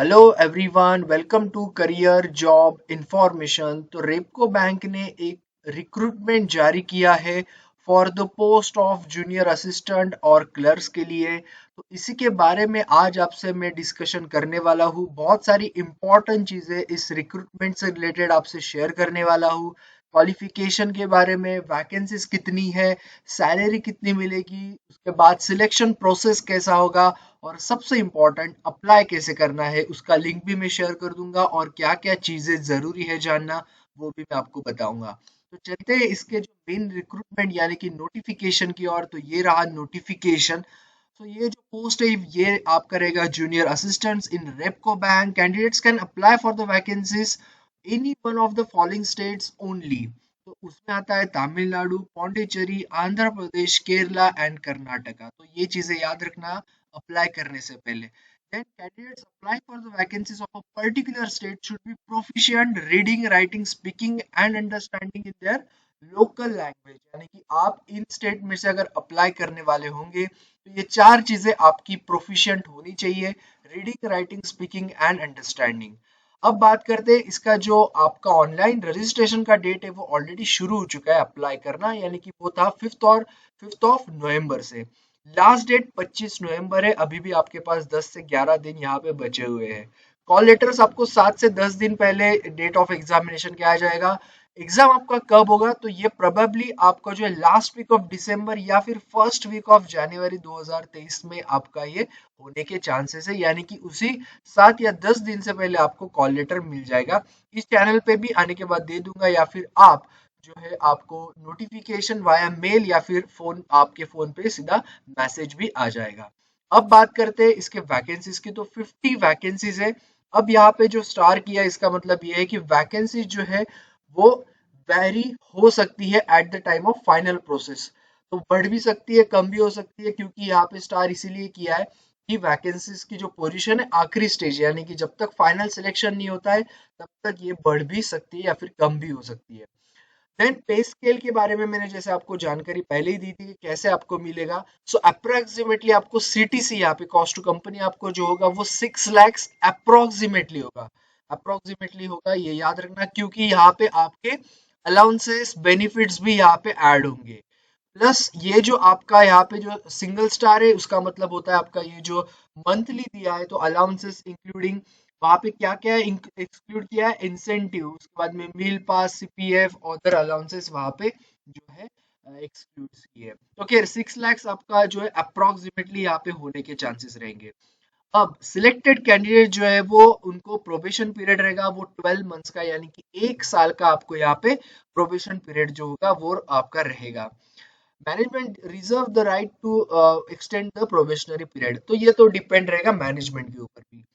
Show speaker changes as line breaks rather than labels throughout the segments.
Hello everyone, welcome to career job information. तो Repco bank ने एक रिक्रूटमेंट जारी किया है for the post of junior assistant और क्लर्क्स के लिए। तो इसी के बारे में आज आपसे मैं डिस्कशन करने वाला हूँ। बहुत सारी इंपॉर्टेंट चीज़ें इस रिक्रूटमेंट से रिलेटेड आपसे शेयर करने वाला हूँ। क्वालिफिकेशन के बारे में, वैकेंसीज कितनी है, सैलरी कितनी मिलेगी, उसके बाद सिलेक्शन प्रोसेस कैसा होगा, और सबसे इम्पोर्टेंट अप्लाई कैसे करना है उसका लिंक भी मैं शेयर कर दूंगा, और क्या क्या चीजें जरूरी है जानना वो भी मैं आपको बताऊंगा। तो चलते हैं इसके जो मेन रिक्रूटमेंट यानी कि नोटिफिकेशन की ओर। तो ये रहा नोटिफिकेशन। तो ये जो पोस्ट है ये आपका रहेगा junior assistants in Repco bank. Candidates can apply for the vacancies any one of the following states only. तो उसमें आता है तमिलनाडु, पौंडीचेरी, आंध्र प्रदेश, केरला एंड कर्नाटका। तो ये चीजें याद रखना अप्लाई करने से पहले। Then candidates apply for the vacancies of a particular state should be proficient reading, writing, speaking and understanding in their local language। यानी कि आप इन स्टेट में से अगर अप्लाई करने वाले होंगे तो ये चार चीजें आपकी प्रोफिशिएंट होनी चाहिए: reading, writing, speaking and understanding. अब बात करते हैं इसका जो आपका ऑनलाइन रजिस्ट्रेशन का डेट है वो ऑलरेडी शुरू हो चुका है अप्लाई करना, यानी कि वो था 5 ऑफ नवंबर से। लास्ट डेट 25 नवंबर है। अभी भी आपके पास 10 से 11 दिन यहाँ पे बचे हुए हैं। कॉल लेटर्स आपको 7 से 10 दिन पहले डेट ऑफ एग्जामिनेशन के आ जाएगा। एग्जाम आपका कब होगा तो ये प्रोबेबली आपका जो है लास्ट वीक ऑफ दिसंबर या फिर फर्स्ट वीक ऑफ जनवरी 2023 में आपका ये होने के चांसेस है, यानी कि उसी 7 या 10 दिन से पहले आपको कॉल लेटर मिल जाएगा। इस चैनल पे भी आने के बाद दे दूंगा, या फिर आप जो है आपको नोटिफिकेशन वाया मेल या फिर फोन, आपके फोन पे सीधा मैसेज भी आ जाएगा। अब बात करते हैं इसके वैकेंसीज की। तो 50 वैकेंसीज है। अब यहाँ पे जो स्टार किया इसका मतलब ये है कि वैकेंसी जो है वो वैरी हो सकती है at the time of final process. तो बढ़ भी सकती है, कम भी हो सकती है, क्योंकि यहाँ पे स्टार इसीलिए किया है कि वैकेंसीज की जो पोजीशन है आखिरी स्टेज, यानी कि जब तक फाइनल सिलेक्शन नहीं होता है तब तक ये बढ़ भी सकती है या फिर कम भी हो सकती है। देन पे स्केल के बारे में मैंने जैसे आपको जानकारी पहले ही दी थी कि कैसे आपको मिलेगा। सो अप्रोक्सीमेटली आपको सीटीसी यहाँ पे कॉस्ट टू कंपनी आपको जो होगा वो 6 लैक्स अप्रोक्सीमेटली होगा। अप्रोक्सीमेटली होगा, ये याद रखना, क्योंकि यहाँ पे आपके अलाउंसेस बेनिफिट्स भी यहाँ पे ऐड होंगे। प्लस ये जो आपका यहाँ पे जो सिंगल स्टार है उसका मतलब होता है आपका ये जो मंथली दिया है तो अलाउंसेस इंक्लूडिंग वहां पे क्या क्या है एक्सक्लूड किया है, इंसेंटिव, उसके बाद में मील पास, सीपीएफ, अदर अलाउंसेस वहां पे जो है एक्सक्लूड किए है। तो खैर 6 लैक्स आपका जो है अप्रोक्सीमेटली यहाँ पे होने के चांसेस रहेंगे। अब सिलेक्टेड कैंडिडेट जो है वो उनको प्रोबेशन पीरियड रहेगा वो 12 मंथ्स का, यानी कि 1 साल का आपको यहाँ पे प्रोबेशन पीरियड जो होगा वो आपका रहेगा। Management reserve the right to extend the probationary period. तो ये तो डिपेंड रहेगा मैनेजमेंट के ऊपर भी।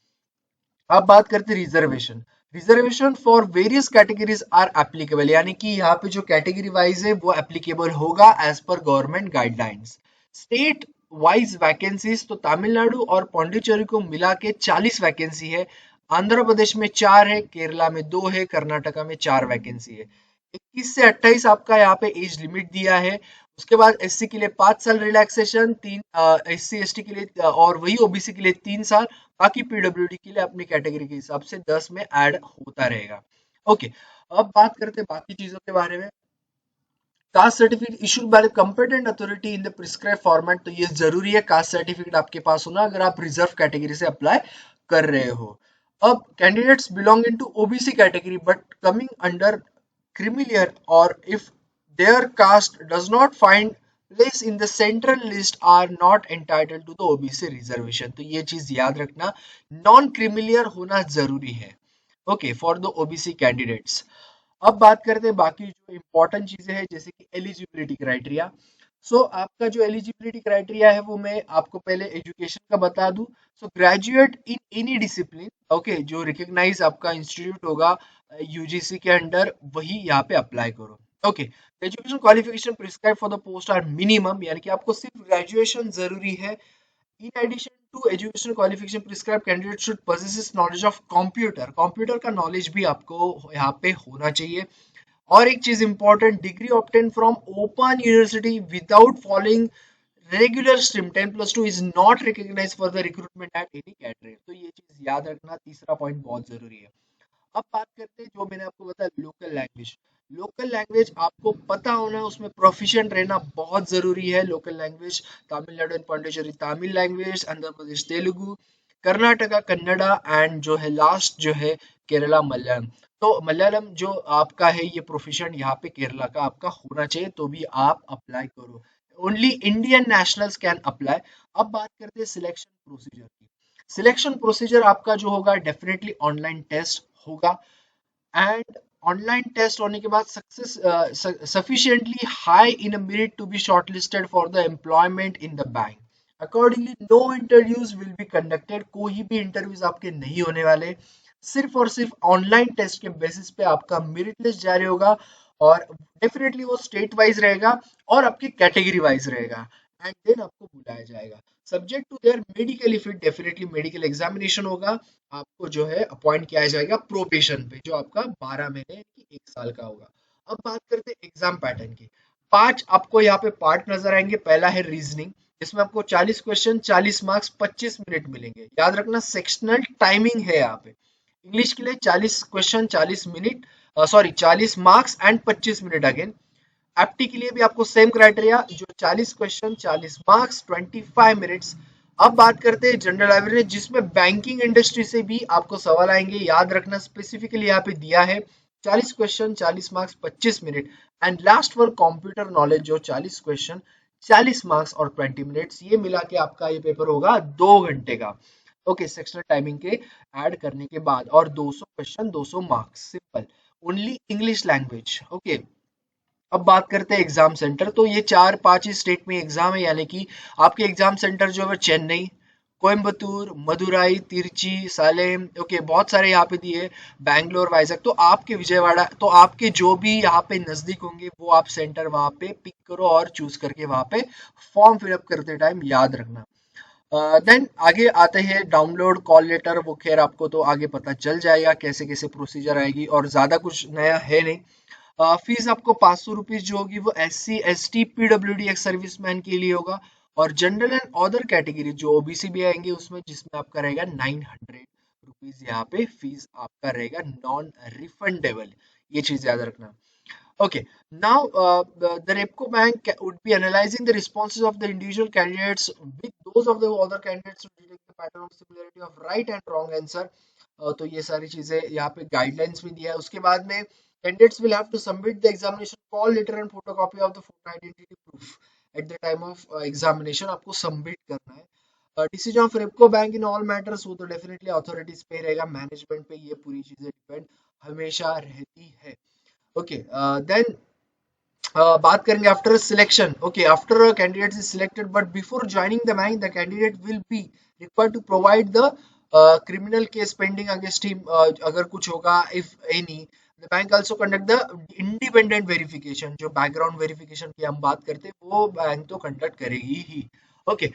अब बात करते हैं reservation. Reservation for various categories are applicable, यानी कि यहाँ पे जो कैटेगरी वाइज है वो एप्लीकेबल होगा as per government guidelines. State wise vacancies, तो तमिलनाडु और पौंडीचेरी को मिला के 40 वैकेंसी है। आंध्र प्रदेश में 4 है, केरला में 2 है, कर्नाटका में 4 वैकेंसी है। 21 से 28 आपका यहाँ पे एज लिमिट दिया है। उसके बाद एससी के लिए 5 साल रिलैक्सेशन, 3 एससी एसटी के लिए और वही ओबीसी के लिए 3 साल। बाकी पीडब्ल्यूडी के लिए अपनी कैटेगरी के हिसाब से 10 में ऐड होता रहेगा। ओके, अब बात करते हैं बाकी चीजों के बारे में। Caste certificate issued by competent authority in the prescribe format. तो ये जरूरी है कास्ट सर्टिफिकेट आपके पास होना अगर आप रिजर्व कैटेगरी से अप्लाई कर रहे हो। अब candidates belonging to OBC category but coming under creamy or if their caste does not find place in the central list are not entitled to the OBC reservation। तो ये चीज याद रखना, नॉन क्रीमिलियर होना जरूरी है। Okay, for the OBC candidates. अब बात करते हैं बाकी जो इंपॉर्टेंट चीजें हैं जैसे कि एलिजिबिलिटी क्राइटेरिया। सो आपका जो एलिजिबिलिटी क्राइटेरिया है वो मैं आपको पहले एजुकेशन का बता दूं। So graduate in any discipline, okay, जो रिकॉग्नाइज आपका इंस्टीट्यूट होगा यूजीसी के अंडर वही यहाँ पे अप्लाई करो। Okay, education qualification prescribe for the post are minimum, यानी कि आपको सिर्फ ग्रेजुएशन जरूरी है। In addition to educational qualification, prescribed candidate should possess knowledge of computer। Computer का नॉलेज भी आपको यहाँ पे होना चाहिए। और एक चीज important, degree obtain from open university without following regular stream 10+2 is not recognise for the recruitment at any cadre. तो ये चीज याद रखना, तीसरा पॉइंट बहुत जरूरी है। अब बात करते हैं जो मैंने आपको बताया लोकल लैंग्वेज। लोकल लैंग्वेज आपको पता होना, उसमें प्रोफिशिएंट रहना बहुत जरूरी है। Local language Tamil Nadu and Pondicherry Tamil language, Andhra Pradesh Telugu, Karnataka Kannada and जो है लास्ट जो है केरला मलयालम। तो मलयालम जो आपका है ये प्रोफिशिएंट यहाँ पे केरला का आपका होना चाहिए, तो भी आप अप्लाई करो। Only Indian nationals can apply. अब बात करते हैं सिलेक्शन प्रोसीजर की। सिलेक्शन प्रोसीजर आपका जो होगा डेफिनेटली ऑनलाइन टेस्ट होगा, एंड ऑनलाइन टेस्ट होने के बाद success sufficiently high in a merit to be shortlisted for the employment in the bank. Accordingly, no interviews will be conducted. कोई भी इंटरव्यूज आपके नहीं होने वाले, सिर्फ और सिर्फ ऑनलाइन टेस्ट के बेसिस पे आपका मेरिट लिस्ट जारी होगा, और डेफिनेटली वो स्टेट वाइज रहेगा और आपकी कैटेगरी वाइज रहेगा, एंड देन आपको बुलाया जाएगा। Subject to their medically fit, definitely medical examination होगा, आपको जो है अपॉइंट किया जाएगा प्रोबेशन पे, जो आपका 12 महीने की 1 साल का होगा। अब बात करते हैं एग्जाम पैटर्न की। 5 आपको यहाँ पे पार्ट नजर आएंगे। पहला है रीजनिंग, जिसमें आपको 40 क्वेश्चन, 40 मार्क्स, 25 मिनट मिलेंगे। याद रखना सेक्शनल टाइमिंग है यहाँ पे। इंग्लिश के लिए 40 question, 40 minute, sorry 40 marks and 25 minute again. Apti के लिए भी आपको सेम क्राइटेरिया, जो 40 क्वेश्चन, 40 मार्क्स, 25 मिनट्स। अब बात करते हैं जनरल अवेयरनेस, जिसमें बैंकिंग इंडस्ट्री से भी आपको सवाल आएंगे। याद रखना स्पेसिफिकली यहाँ पे दिया है 40 question, 40 marks, 25 minute. And last for computer knowledge, जो 40 क्वेश्चन, 40 मार्क्स और 20 मिनट्स, ये मिला के आपका ये पेपर होगा 2 घंटे का। ओके, सेक्शनल टाइमिंग के ऐड करने के बाद, और 200 question, 200 marks, simple, only English language. Okay, अब बात करते हैं एग्जाम सेंटर। तो ये 4-5 ही स्टेट में एग्जाम है, यानी कि आपके एग्जाम सेंटर जो है चेन्नई, कोयम्बतूर, मदुराई, तिरची, सालेम, ओके बहुत सारे यहाँ पे दिए, बैंगलोर, वाइजैक। तो आपके विजयवाड़ा, तो आपके जो भी यहाँ पे नजदीक होंगे वो आप सेंटर वहाँ पे पिक करो और चूज करके वहाँ पे फॉर्म फिलअप करते टाइम याद रखना। देन आगे आते हैं डाउनलोड कॉल लेटर, वो खैर आपको तो आगे पता चल जाएगा कैसे कैसे प्रोसीजर आएगी, और ज्यादा कुछ नया है नहीं। फीस आपको 500 रुपीज जो होगी वो SC ST PWD ex serviceman के लिए होगा, और जनरल एंड अदर कैटेगरी जो ओबीसी भी आएंगे उसमें, जिसमें आपका रहेगा 900 रुपीज यहाँ पे फीस आपका रहेगा, नॉन रिफंडेबल। ये चीज याद रखना। Okay, now the Repco Bank would be analyzing the responses of the individual candidates with those of the other candidates to detect the pattern of similarity of right and wrong answer. तो ये सारी चीजें यहाँ पे guidelines में दिया है। उसके बाद में candidates will have to submit the examination call letter and photocopy of the photo identity proof at the time of examination, आपको सबमिट करना है। Decision of Repco bank in all matters, वो तो डेफिनेटली अथॉरिटीज पे रहेगा, मैनेजमेंट पे ये पूरी चीजें डिपेंड हमेशा रहती है। ओके, देन बात करेंगे after selection. Okay, after candidate is selected but before joining the bank the candidate will be required to provide the criminal case pending against him, अगर कुछ होगा, if any. The bank also conduct the independent verification, जो background verification की हम बात करते हैं वो बैंक तो कंडक्ट करेगी ही। Okay,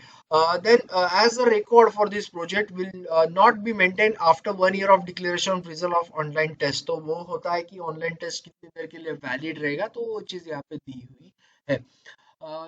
then as a record for this project will not be maintained after 1 year of declaration of result of online test। तो वो होता है कि ऑनलाइन टेस्ट कितनी देर के लिए वैलिड रहेगा, तो वो चीज यहाँ पे दी हुई है।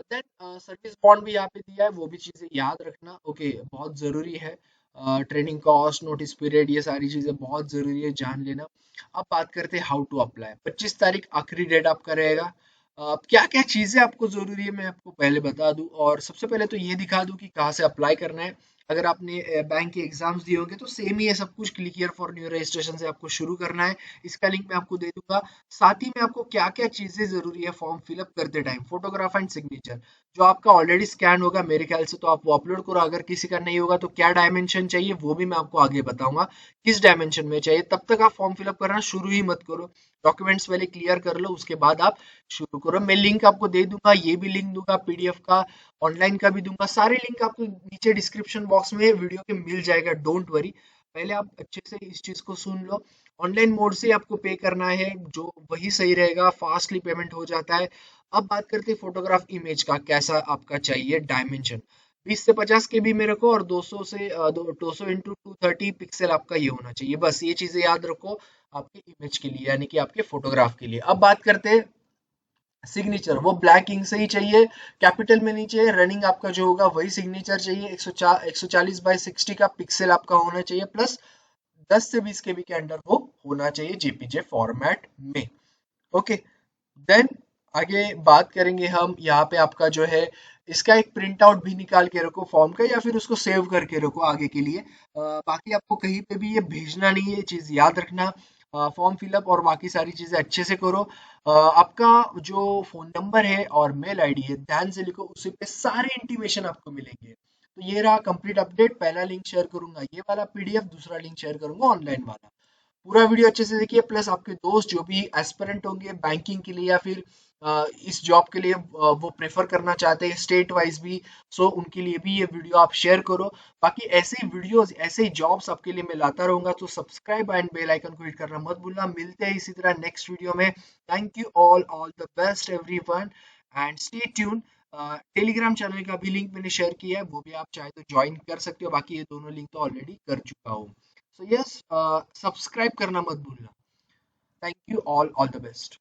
देन सर्विस बॉन्ड भी यहाँ पे दिया है, वो भी चीजें याद रखना। ओके, बहुत जरूरी है। ट्रेनिंग कॉस्ट, नोटिस पीरियड, ये सारी चीजें बहुत जरूरी है, जान लेना। अब बात करते हैं हाउ टू अप्लाई। 25 तारीख आखिरी डेट आपका रहेगा। क्या क्या चीजें आपको जरूरी है मैं आपको पहले बता दूं, और सबसे पहले तो ये दिखा दूं कि कहाँ से अप्लाई करना है। अगर आपने बैंक के एग्जाम्स दिए होंगे तो सेम ही है सब कुछ, click here for new registration से आपको शुरू करना है। इसका लिंक मैं आपको दे दूंगा। साथ ही में आपको क्या क्या चीजें जरूरी है फॉर्म फिलअप करते टाइम, फोटोग्राफ एंड सिग्नेचर, जो आपका ऑलरेडी स्कैन होगा मेरे ख्याल से, तो आप वो अपलोड करो। अगर किसी का नहीं होगा तो क्या डायमेंशन चाहिए वो भी मैं आपको आगे बताऊंगा, किस डायमेंशन में चाहिए। तब तक आप फॉर्म फिलअप करना शुरू ही मत करो, डॉक्यूमेंट्स पहले क्लियर कर लो, उसके बाद आप शुरू करो। मैं लिंक आपको दे दूंगा, ये भी लिंक दूंगा पीडीएफ का, ऑनलाइन का भी दूंगा। सारे लिंक आपको नीचे डिस्क्रिप्शन बॉक्स में वीडियो के मिल जाएगा, डोंट वरी। पहले आप अच्छे से इस चीज को सुन लो। ऑनलाइन मोड से आपको पे करना है, जो वही सही रहेगा, फास्टली पेमेंट हो जाता है। अब बात करते हैं फोटोग्राफ इमेज का, कैसा आपका चाहिए डायमेंशन। 20 से 50 के बी में रखो, और 200 से 200 इंटू 230 पिक्सल आपका ये होना चाहिए। बस ये चीजें याद रखो आपके इमेज के लिए, यानी कि आपके फोटोग्राफ के लिए। अब बात करते हैं सिग्नेचर वो ब्लैक इंक से ही चाहिए, कैपिटल में नहीं चाहिए, रनिंग आपका जो होगा वही सिग्नेचर चाहिए, 140 बाई 60 का पिक्सल आपका होना चाहिए, प्लस 10 से 20 KB के अंडर वो होना चाहिए जेपीजे फॉर्मेट में। ओके, देन आगे बात करेंगे हम यहाँ पे आपका जो है इसका एक प्रिंट आउट भी निकाल के रखो फॉर्म का, या फिर उसको सेव करके रखो आगे के लिए। बाकी आपको कहीं पे भी ये भेजना नहीं है, ये चीज याद रखना। फॉर्म फिलअप और बाकी सारी चीजें अच्छे से करो। आपका जो फोन नंबर है और मेल आईडी है ध्यान से लिखो, उसी पे सारे इंटीमेशन आपको मिलेंगे। तो ये रहा कंप्लीट अपडेट, पहला लिंक शेयर करूंगा ये वाला पीडीएफ, दूसरा लिंक शेयर करूंगा ऑनलाइन वाला। पूरा वीडियो अच्छे से देखिए, प्लस आपके दोस्त जो भी एस्पिरेंट होंगे बैंकिंग के लिए या फिर इस जॉब के लिए वो प्रेफर करना चाहते हैं स्टेट वाइज भी, सो उनके लिए भी ये वीडियो आप शेयर करो। बाकी ऐसे ही वीडियोस ऐसे ही जॉब्स आपके लिए मैं लाता रहूंगा, तो सब्सक्राइब एंड बेल आइकन को हिट करना मत भूलना। मिलते हैं इसी तरह नेक्स्ट वीडियो में। Thank you all the best everyone and stay tune. Telegram channel का भी लिंक मैंने शेयर किया है, वो भी आप चाहे तो ज्वाइन कर सकते हो, बाकी ये दोनों लिंक तो ऑलरेडी कर चुका हूँ। So yes, सब्सक्राइब करना मत भूलना। Thank you all the best.